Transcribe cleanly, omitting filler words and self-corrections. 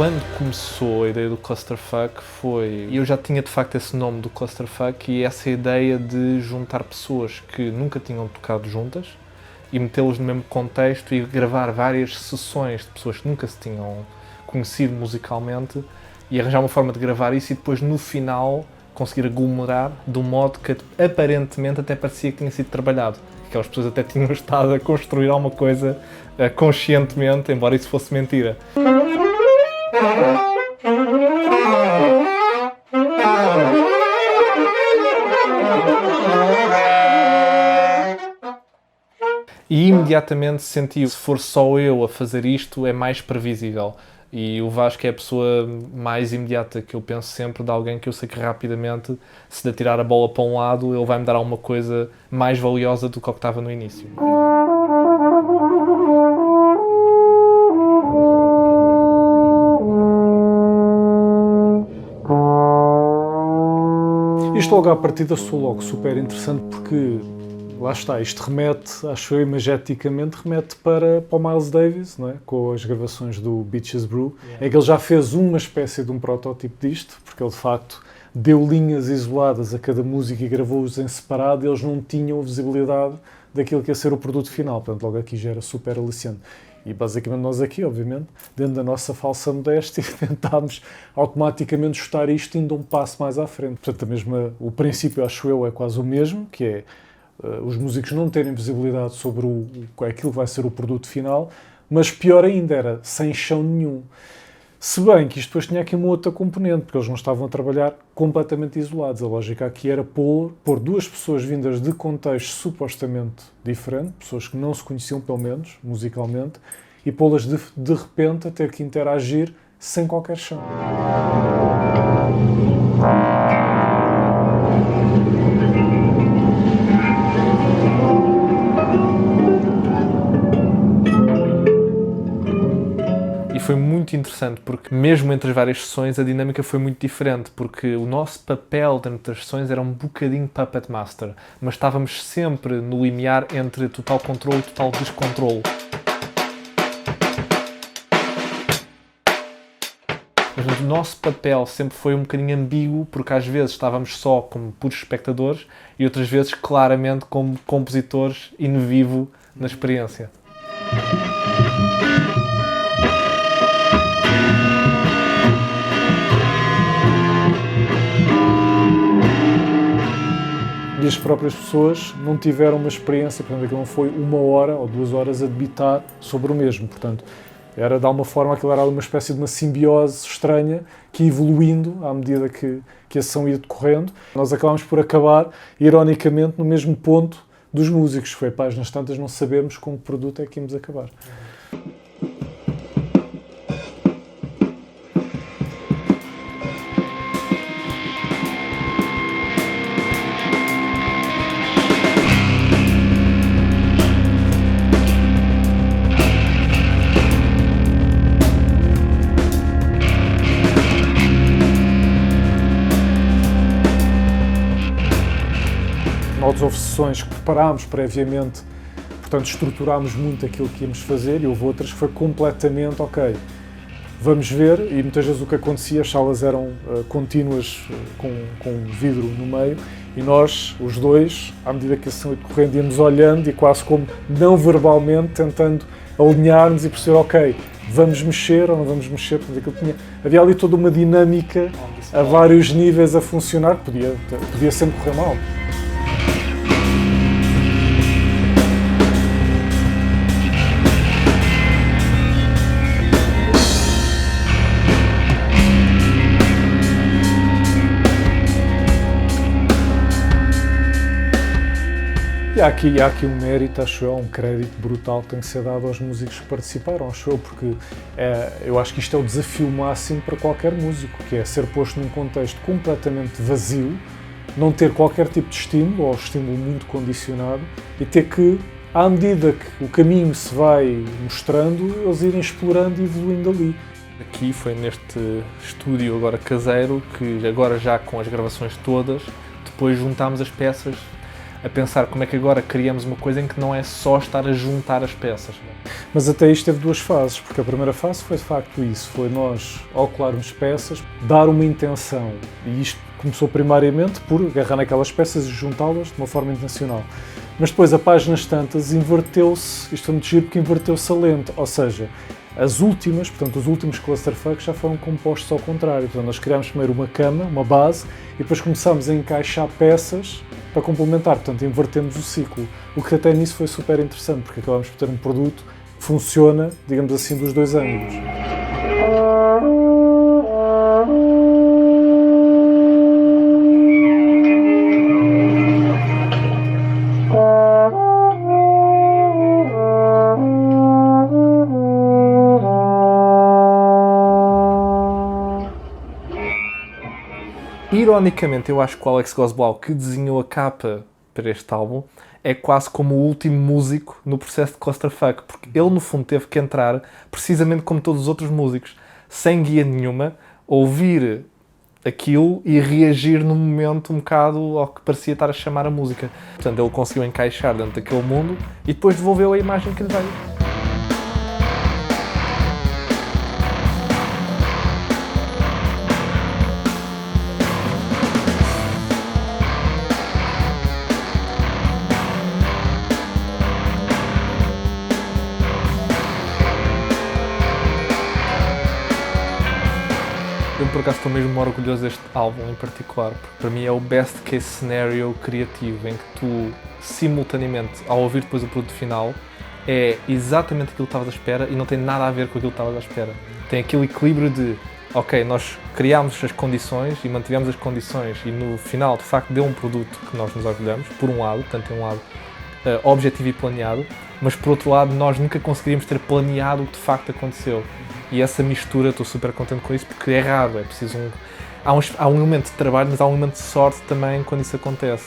Quando começou a ideia do Clusterfuck eu já tinha de facto esse nome do Clusterfuck e essa ideia de juntar pessoas que nunca tinham tocado juntas e metê-los no mesmo contexto e gravar várias sessões de pessoas que nunca se tinham conhecido musicalmente e arranjar uma forma de gravar isso e depois no final conseguir aglomerar de um modo que aparentemente até parecia que tinha sido trabalhado. Aquelas pessoas até tinham estado a construir alguma coisa conscientemente, embora isso fosse mentira. E imediatamente senti, se for só eu a fazer isto, é mais previsível. E o Vasco é a pessoa mais imediata que eu penso sempre de alguém que eu sei que rapidamente, se lhe atirar a bola para um lado, ele vai me dar alguma coisa mais valiosa do que o que estava no início. Isto logo à partida sou logo super interessante porque, lá está, isto remete, acho eu, imageticamente, remete para o Miles Davis, não é? Com as gravações do Beaches Brew, em que ele já fez uma espécie de um protótipo disto, porque ele de facto deu linhas isoladas a cada música e gravou-os em separado e eles não tinham visibilidade daquilo que ia ser o produto final, portanto logo aqui já era super aliciante. E basicamente nós aqui, obviamente, dentro da nossa falsa modéstia, tentámos automaticamente ajustar isto indo um passo mais à frente. Portanto, o princípio, acho eu, é quase o mesmo, que é os músicos não terem visibilidade sobre aquilo que vai ser o produto final, mas pior ainda era sem chão nenhum. Se bem que isto depois tinha aqui uma outra componente, porque eles não estavam a trabalhar completamente isolados. A lógica aqui era pôr duas pessoas vindas de contextos supostamente diferentes, pessoas que não se conheciam, pelo menos, musicalmente, e pô-las de repente a ter que interagir sem qualquer chão. Foi muito interessante, porque mesmo entre as várias sessões a dinâmica foi muito diferente, porque o nosso papel dentro das sessões era um bocadinho puppet master, mas estávamos sempre no limiar entre total controle e total descontrole. Mas o nosso papel sempre foi um bocadinho ambíguo, porque às vezes estávamos só como puros espectadores e outras vezes claramente como compositores in vivo na experiência. E as próprias pessoas não tiveram uma experiência, portanto, aquilo não foi 1 hora ou 2 horas a debitar sobre o mesmo. Portanto, era de alguma forma aquilo era uma espécie de uma simbiose estranha que ia evoluindo à medida que a sessão ia decorrendo. Nós acabámos por acabar, ironicamente, no mesmo ponto dos músicos. Foi páginas tantas não sabermos com que produto é que íamos acabar. Houve sessões que preparámos previamente, portanto estruturámos muito aquilo que íamos fazer e houve outras que foi completamente ok. Vamos ver, e muitas vezes o que acontecia, as salas eram contínuas com vidro no meio e nós, os dois, à medida que a sessão ia decorrendo, íamos olhando e quase como não verbalmente tentando alinhar-nos e perceber, ok, vamos mexer ou não vamos mexer, portanto, havia ali toda uma dinâmica a vários níveis a funcionar que podia sempre correr mal. E há aqui um mérito, acho eu, um crédito brutal que tem que ser dado aos músicos que participaram, acho eu, porque eu acho que isto é o desafio máximo para qualquer músico, que é ser posto num contexto completamente vazio, não ter qualquer tipo de estímulo, ou estímulo muito condicionado, e ter que, à medida que o caminho se vai mostrando, eles irem explorando e evoluindo ali. Aqui foi neste estúdio agora caseiro, que agora já com as gravações todas, depois juntámos as peças a pensar como é que agora criamos uma coisa em que não é só estar a juntar as peças. Mas até isto teve duas fases, porque a primeira fase foi de facto isso, foi nós, ao colarmos peças, dar uma intenção, e isto começou primariamente por agarrar naquelas peças e juntá-las de uma forma intencional. Mas depois, a páginas tantas, inverteu-se, isto foi muito giro porque inverteu-se a lente, ou seja, as últimas, portanto, os últimos clusterfucks já foram compostos ao contrário. Portanto, nós criámos primeiro uma cama, uma base, e depois começámos a encaixar peças para complementar. Portanto, invertemos o ciclo. O que até nisso foi super interessante, porque acabámos por ter um produto que funciona, digamos assim, dos dois ângulos. Ironicamente, eu acho que o Alex Gozblau, que desenhou a capa para este álbum, é quase como o último músico no processo de clusterfuck, porque ele, no fundo, teve que entrar, precisamente como todos os outros músicos, sem guia nenhuma, ouvir aquilo e reagir no momento um bocado ao que parecia estar a chamar a música. Portanto, ele conseguiu encaixar dentro daquele mundo e depois devolveu a imagem que lhe veio. Eu, por acaso, estou mesmo orgulhoso deste álbum em particular, porque para mim é o best case scenario criativo, em que tu, simultaneamente, ao ouvir depois o produto final, é exatamente aquilo que estavas à espera e não tem nada a ver com aquilo que estavas à espera. Tem aquele equilíbrio de, ok, nós criámos as condições e mantivemos as condições e no final, de facto, deu um produto que nós nos orgulhamos, por um lado, portanto, tem um lado objetivo e planeado, mas por outro lado, nós nunca conseguiríamos ter planeado o que de facto aconteceu. E essa mistura, estou super contente com isso, porque é raro, é preciso há um elemento de trabalho, mas há um elemento de sorte também quando isso acontece.